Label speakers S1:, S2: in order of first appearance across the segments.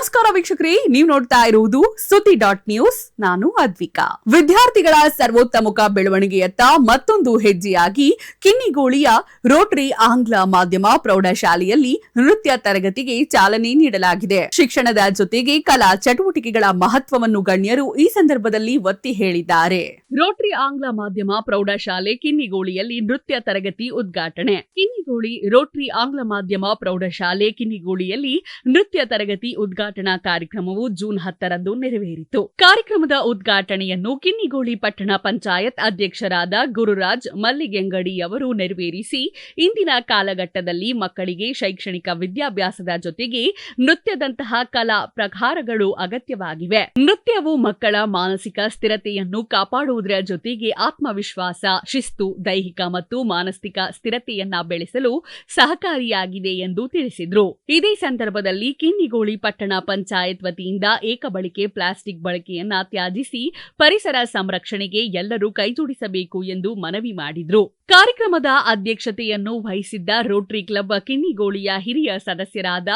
S1: ನಮಸ್ಕಾರ ವೀಕ್ಷಕರೇ, ನೀವು ನೋಡ್ತಾ ಇರುವುದು ಸುದ್ದಿ .ನ್ಯೂಸ್. ನಾನು ಅದ್ವಿಕಾ. ವಿದ್ಯಾರ್ಥಿಗಳ ಸರ್ವೋತ್ತಮುಖ ಬೆಳವಣಿಗೆಯತ್ತ ಮತ್ತೊಂದು ಹೆಜ್ಜೆಯಾಗಿ ಕಿನ್ನಿಗೋಳಿಯ ರೋಟರಿ ಆಂಗ್ಲ ಮಾಧ್ಯಮ ಪ್ರೌಢಶಾಲೆಯಲ್ಲಿ ನೃತ್ಯ ತರಗತಿಗೆ ಚಾಲನೆ ನೀಡಲಾಗಿದೆ. ಶಿಕ್ಷಣದ ಜೊತೆಗೆ ಕಲಾ ಚಟುವಟಿಕೆಗಳ ಮಹತ್ವವನ್ನು ಗಣ್ಯರು ಈ ಸಂದರ್ಭದಲ್ಲಿ ಒತ್ತಿ ಹೇಳಿದ್ದಾರೆ. ರೋಟರಿ ಆಂಗ್ಲ ಮಾಧ್ಯಮ ಪ್ರೌಢಶಾಲೆ ಕಿನ್ನಿಗೋಳಿಯಲ್ಲಿ ನೃತ್ಯ ತರಗತಿ ಉದ್ಘಾಟನೆ. ಕಿನ್ನಿಗೋಳಿ ರೋಟರಿ ಆಂಗ್ಲ ಮಾಧ್ಯಮ ಪ್ರೌಢಶಾಲೆ ಕಿನ್ನಿಗೋಳಿಯಲ್ಲಿ ನೃತ್ಯ ತರಗತಿ ಉದ್ಘಾಟನಾ ಕಾರ್ಯಕ್ರಮವು ಜೂನ್ 10ರಂದು ನೆರವೇರಿತು. ಕಾರ್ಯಕ್ರಮದ ಉದ್ಘಾಟನೆಯನ್ನು ಕಿನ್ನಿಗೋಳಿ ಪಟ್ಟಣ ಪಂಚಾಯತ್ ಅಧ್ಯಕ್ಷರಾದ ಗುರುರಾಜ್ ಮಲ್ಲಿಗೆಂಗಡಿ ಅವರು ನೆರವೇರಿಸಿ, ಇಂದಿನ ಕಾಲಘಟ್ಟದಲ್ಲಿ ಮಕ್ಕಳಿಗೆ ಶೈಕ್ಷಣಿಕ ವಿದ್ಯಾಭ್ಯಾಸದ ಜೊತೆಗೆ ನೃತ್ಯದಂತಹ ಕಲಾ ಪ್ರಕಾರಗಳು ಅಗತ್ಯವಾಗಿವೆ. ನೃತ್ಯವು ಮಕ್ಕಳ ಮಾನಸಿಕ ಸ್ಥಿರತೆಯನ್ನು ಕಾಪಾಡುವುದರ ಜೊತೆಗೆ ಆತ್ಮವಿಶ್ವಾಸ, ಶಿಸ್ತು, ದೈಹಿಕ ಮತ್ತು ಮಾನಸಿಕ ಸ್ಥಿರತೆಯನ್ನ ಬೆಳೆಸಲು ಸಹಕಾರಿಯಾಗಿದೆ ಎಂದು ತಿಳಿಸಿದರು. ಇದೇ ಸಂದರ್ಭದಲ್ಲಿ ಕಿನ್ನಿಗೋಳಿ ಪಟ್ಟಣ ಪಂಚಾಯತ್ ವತಿಯಿಂದ ಏಕಬಳಕೆ ಪ್ಲಾಸ್ಟಿಕ್ ಬಳಕೆಯನ್ನ ತ್ಯಾಜಿಸಿ ಪರಿಸರ ಸಂರಕ್ಷಣೆಗೆ ಎಲ್ಲರೂ ಕೈಜೋಡಿಸಬೇಕು ಎಂದು ಮನವಿ ಮಾಡಿದರು. ಕಾರ್ಯಕ್ರಮದ ಅಧ್ಯಕ್ಷತೆಯನ್ನು ವಹಿಸಿದ್ದ ರೋಟರಿ ಕ್ಲಬ್ ಕಿನ್ನಿಗೋಳಿಯ ಹಿರಿಯ ಸದಸ್ಯರಾದ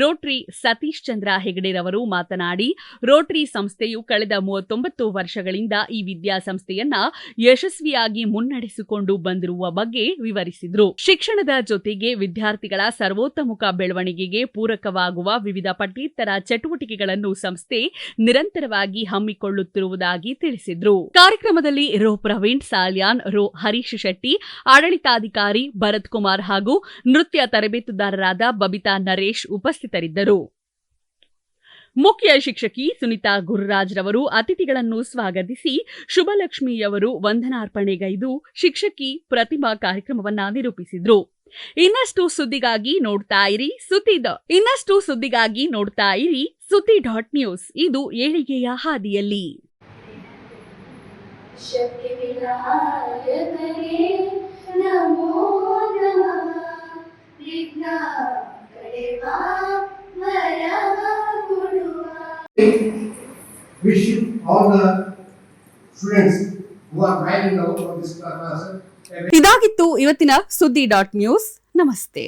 S1: ರೋಟರಿ ಸತೀಶ್ ಚಂದ್ರ ಹೆಗಡೆರವರು ಮಾತನಾಡಿ, ರೋಟರಿ ಸಂಸ್ಥೆಯು ಕಳೆದ 39 ವರ್ಷಗಳಿಂದ ಈ ವಿದ್ಯಾಸಂಸ್ಥೆಯನ್ನ ಯಶಸ್ವಿಯಾಗಿ ಮುನ್ನಡೆಸಿಕೊಂಡು ಬಂದಿರುವ ಬಗ್ಗೆ ವಿವರಿಸಿದರು. ಶಿಕ್ಷಣದ ಜೊತೆಗೆ ವಿದ್ಯಾರ್ಥಿಗಳ ಸರ್ವೋತ್ತಮುಖ ಬೆಳವಣಿಗೆಗೆ ಪೂರಕವಾಗುವ ವಿವಿಧ ಪಠ್ಯೇತರ ಚಟುವಟಿಕೆಗಳನ್ನು ಸಂಸ್ಥೆ ನಿರಂತರವಾಗಿ ಹಮ್ಮಿಕೊಳ್ಳುತ್ತಿರುವುದಾಗಿ ತಿಳಿಸಿದರು. ಕಾರ್ಯಕ್ರಮದಲ್ಲಿ ರೋ ಪ್ರವೀಣ್ ಸಾಲ್ಯಾನ್, ರೋ ಹರೀಶ್ ಶೆಟ್ಟಿ, ಆಡಳಿತಾಧಿಕಾರಿ ಭರತ್ ಕುಮಾರ್ ಹಾಗೂ ನೃತ್ಯ ತರಬೇತುದಾರರಾದ ಬಬಿತಾ ನರೇಶ್ ಉಪಸ್ಥಿತರಿದ್ದರು. ಮುಖ್ಯ ಶಿಕ್ಷಕಿ ಸುನಿತಾ ಗುರುರಾಜ್ ರವರು ಅತಿಥಿಗಳನ್ನು ಸ್ವಾಗತಿಸಿ ಶುಭಲಕ್ಷ್ಮಿಯವರು ವಂದನಾರ್ಪಣೆಗೈದು ಶಿಕ್ಷಕಿ ಪ್ರತಿಮಾ ಕಾರ್ಯಕ್ರಮವನ್ನ ನಿರೂಪಿಸಿದ್ರು. ಇನ್ನಷ್ಟು ಸುದ್ದಿಗಾಗಿ ನೋಡ್ತಾ ಇರಿ ಸುದ್ದಿ .ನ್ಯೂಸ್. ಇದು ಏಳಿಗೆಯ ಹಾದಿಯಲ್ಲಿ.
S2: Wish you all the students who are writing out for this class.
S1: ಇದಾಗಿತ್ತು ಇವತ್ತಿನ ಸುದ್ದಿ .ನ್ಯೂಸ್. ನಮಸ್ತೆ.